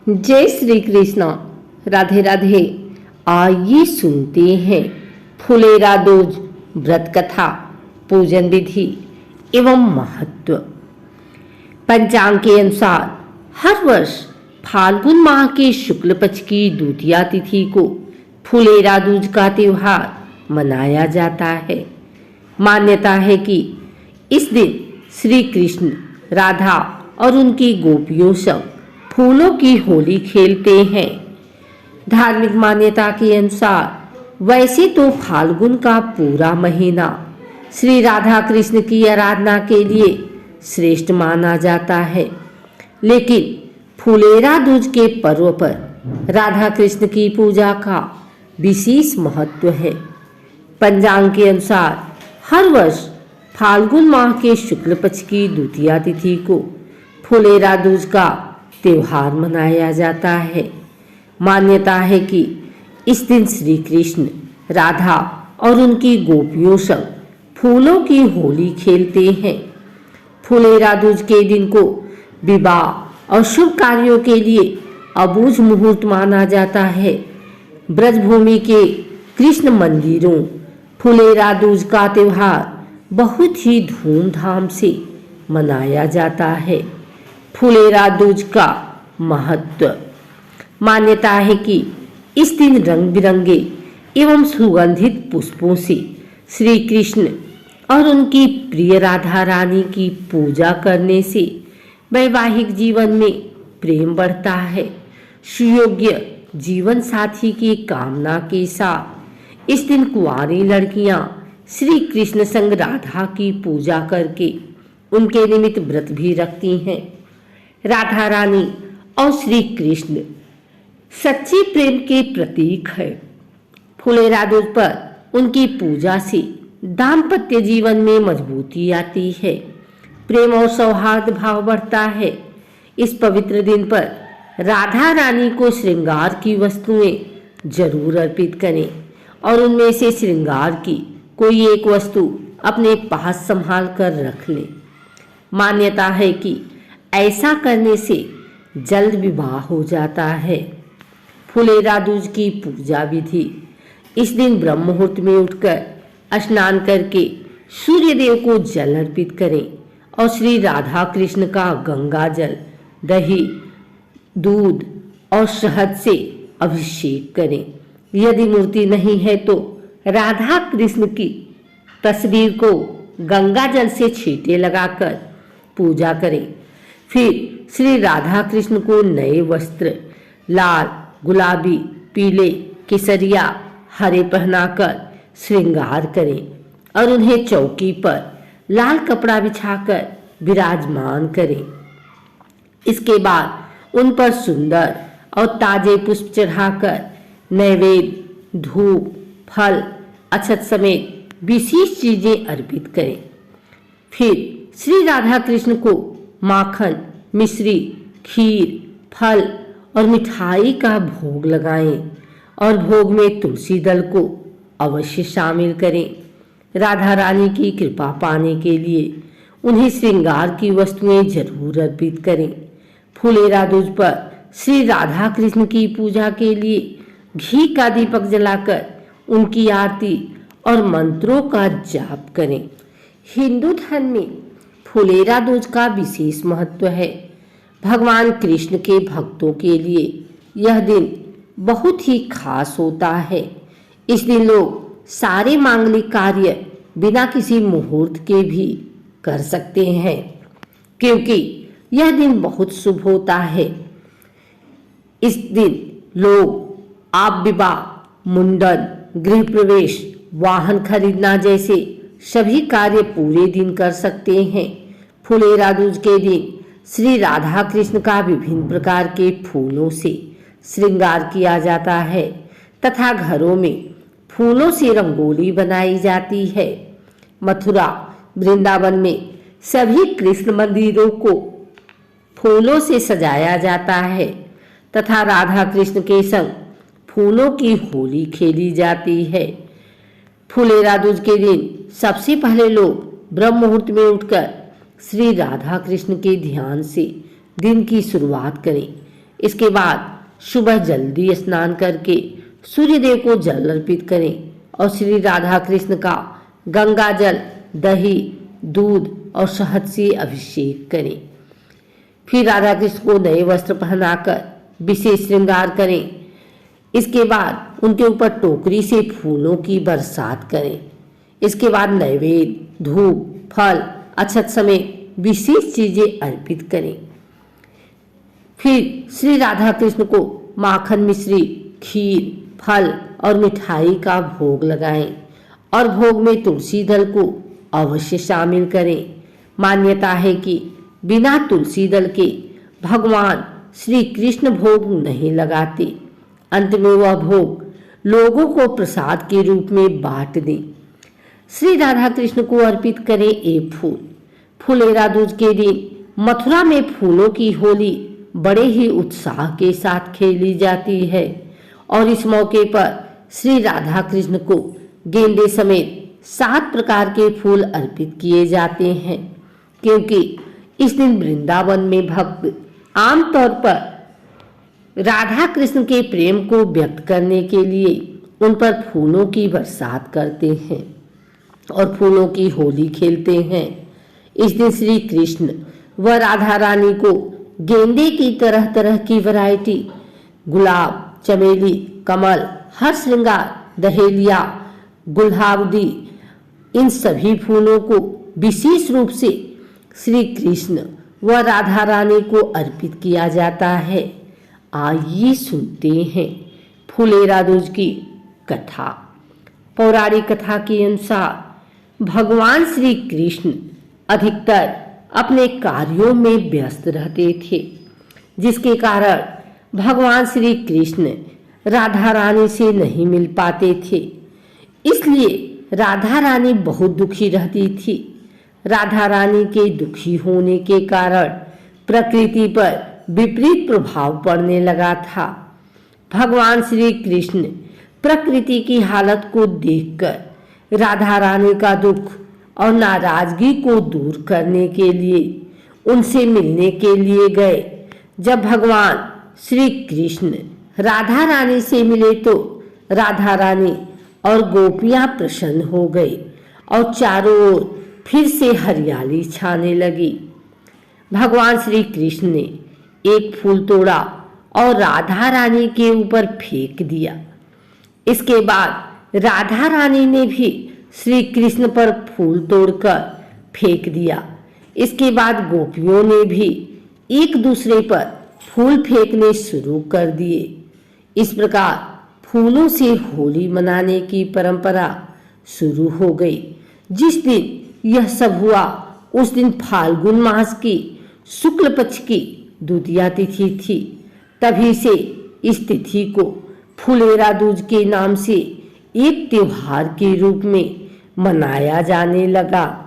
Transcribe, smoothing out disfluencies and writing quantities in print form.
जय श्री कृष्ण। राधे राधे। आइए सुनते हैं फुलेरा दूज व्रत कथा, पूजन विधि एवं महत्व। पंचांग के अनुसार हर वर्ष फाल्गुन माह के शुक्ल पक्ष की द्वितीया तिथि को फुलेरा दूज का त्योहार मनाया जाता है। मान्यता है कि इस दिन श्री कृष्ण, राधा और उनकी गोपियों सब फूलों की होली खेलते हैं। धार्मिक मान्यता के अनुसार वैसे तो फाल्गुन का पूरा महीना श्री राधा कृष्ण की आराधना के लिए श्रेष्ठ माना जाता है, लेकिन फुलेरा दूज के पर्व पर राधा कृष्ण की पूजा का विशेष महत्व है। पंचांग के अनुसार हर वर्ष फाल्गुन माह के शुक्ल पक्ष की द्वितीया तिथि को फुलेरा दूज का त्योहार मनाया जाता है। मान्यता है कि इस दिन श्री कृष्ण, राधा और उनकी गोपियों सब फूलों की होली खेलते हैं। फुलेरा दूज के दिन को विवाह और शुभ कार्यों के लिए अबूझ मुहूर्त माना जाता है। ब्रजभूमि के कृष्ण मंदिरों फुलेरा दूज का त्योहार बहुत ही धूमधाम से मनाया जाता है। फुलेरा दूज का महत्व। मान्यता है कि इस दिन रंग बिरंगे एवं सुगंधित पुष्पों से श्री कृष्ण और उनकी प्रिय राधा रानी की पूजा करने से वैवाहिक जीवन में प्रेम बढ़ता है। सुयोग्य जीवन साथी की कामना के साथ इस दिन कुंवारी लड़कियां श्री कृष्ण संग राधा की पूजा करके उनके निमित्त व्रत भी रखती हैं। राधा रानी और श्री कृष्ण सच्चे प्रेम के प्रतीक है। फुलेरा दूज पर उनकी पूजा से दाम्पत्य जीवन में मजबूती आती है, प्रेम और सौहार्द भाव बढ़ता है। इस पवित्र दिन पर राधा रानी को श्रृंगार की वस्तुएं जरूर अर्पित करें और उनमें से श्रृंगार की कोई एक वस्तु अपने पास संभाल कर रख लें। मान्यता है कि ऐसा करने से जल्द विवाह हो जाता है। फुलेरा दूज की पूजा विधि। इस दिन ब्रह्म मुहूर्त में उठकर स्नान करके सूर्य देव को जल अर्पित करें और श्री राधा कृष्ण का गंगा जल, दही, दूध और शहद से अभिषेक करें। यदि मूर्ति नहीं है तो राधा कृष्ण की तस्वीर को गंगा जल से छींटे लगाकर पूजा करें। फिर श्री राधा कृष्ण को नए वस्त्र लाल, गुलाबी, पीले, केसरिया, हरे पहनाकर श्रृंगार करें और उन्हें चौकी पर लाल कपड़ा बिछाकर विराजमान करें। इसके बाद उन पर सुंदर और ताजे पुष्प चढ़ाकर नैवेद्य, धूप, फल, अक्षत समेत विशेष चीजें अर्पित करें। फिर श्री राधा कृष्ण को माखन, मिश्री, खीर, फल और मिठाई का भोग लगाएं और भोग में तुलसी दल को अवश्य शामिल करें। राधा रानी की कृपा पाने के लिए उन्हें श्रृंगार की वस्तुएं जरूर अर्पित करें। फुलेरा दूज पर श्री राधा कृष्ण की पूजा के लिए घी का दीपक जलाकर उनकी आरती और मंत्रों का जाप करें। हिंदू धर्म में फुलेरा दूज का विशेष महत्व है। भगवान कृष्ण के भक्तों के लिए यह दिन बहुत ही खास होता है। इस दिन लोग सारे मांगलिक कार्य बिना किसी मुहूर्त के भी कर सकते हैं, क्योंकि यह दिन बहुत शुभ होता है। इस दिन लोग आप विवाह, मुंडन, गृह प्रवेश, वाहन खरीदना जैसे सभी कार्य पूरे दिन कर सकते हैं। फुलेरा दूज के दिन श्री राधा कृष्ण का विभिन्न प्रकार के फूलों से श्रृंगार किया जाता है तथा घरों में फूलों से रंगोली बनाई जाती है। मथुरा, वृंदावन में सभी कृष्ण मंदिरों को फूलों से सजाया जाता है तथा राधा कृष्ण के संग फूलों की होली खेली जाती है। फुलेरा दूज के दिन सबसे पहले लोग ब्रह्म मुहूर्त में उठकर श्री राधा कृष्ण के ध्यान से दिन की शुरुआत करें। इसके बाद सुबह जल्दी स्नान करके सूर्यदेव को जल अर्पित करें और श्री राधा कृष्ण का गंगा जल, दही, दूध और शहद से अभिषेक करें। फिर राधा कृष्ण को नए वस्त्र पहनाकर विशेष श्रृंगार करें। इसके बाद उनके ऊपर टोकरी से फूलों की बरसात करें। इसके बाद नैवेद्य, धूप, फल, अक्षत समेत विशेष चीजें अर्पित करें। फिर श्री राधा कृष्ण को माखन मिश्री, खीर, फल और मिठाई का भोग लगाएं और भोग में तुलसी दल को अवश्य शामिल करें। मान्यता है कि बिना तुलसी दल के भगवान श्री कृष्ण भोग नहीं लगाते। अंत में वह भोग लोगों को प्रसाद के रूप में बांट दें। श्री राधा कृष्ण को अर्पित करें एक फूल। फुलेरा दूज के दिन मथुरा में फूलों की होली बड़े ही उत्साह के साथ खेली जाती है और इस मौके पर श्री राधा कृष्ण को गेंदे समेत 7 प्रकार के फूल अर्पित किए जाते हैं, क्योंकि इस दिन वृंदावन में भक्त आमतौर पर राधा कृष्ण के प्रेम को व्यक्त करने के लिए उन पर फूलों की बरसात करते हैं और फूलों की होली खेलते हैं। इस दिन श्री कृष्ण व राधा रानी को गेंदे की तरह तरह की वैरायटी, गुलाब, चमेली, कमल, हर श्रृंगार, दहेलिया, गुलहावदी, इन सभी फूलों को विशेष रूप से श्री कृष्ण व राधा रानी को अर्पित किया जाता है। आइए सुनते हैं फुलेरा दूज की कथा। पौराणिक कथा के अनुसार भगवान श्री कृष्ण अधिकतर अपने कार्यों में व्यस्त रहते थे, जिसके कारण भगवान श्री कृष्ण राधा रानी से नहीं मिल पाते थे। इसलिए राधा रानी बहुत दुखी रहती थी। राधा रानी के दुखी होने के कारण प्रकृति पर विपरीत प्रभाव पड़ने लगा था। भगवान श्री कृष्ण प्रकृति की हालत को देखकर राधा रानी का दुख और नाराजगी को दूर करने के लिए उनसे मिलने के लिए गए। जब भगवान श्री कृष्ण राधा रानी से मिले तो राधा रानी और गोपियां प्रसन्न हो गई और चारों ओर फिर से हरियाली छाने लगी। भगवान श्री कृष्ण ने एक फूल तोड़ा और राधा रानी के ऊपर फेंक दिया। इसके बाद राधा रानी ने भी श्री कृष्ण पर फूल तोड़कर फेंक दिया। इसके बाद गोपियों ने भी एक दूसरे पर फूल फेंकने शुरू कर दिए। इस प्रकार फूलों से होली मनाने की परंपरा शुरू हो गई। जिस दिन यह सब हुआ उस दिन फाल्गुन मास की शुक्ल पक्ष की द्वितीया तिथि थी। तभी से इस तिथि को फुलेरा दूज के नाम से एक त्योहार के रूप में मनाया जाने लगा।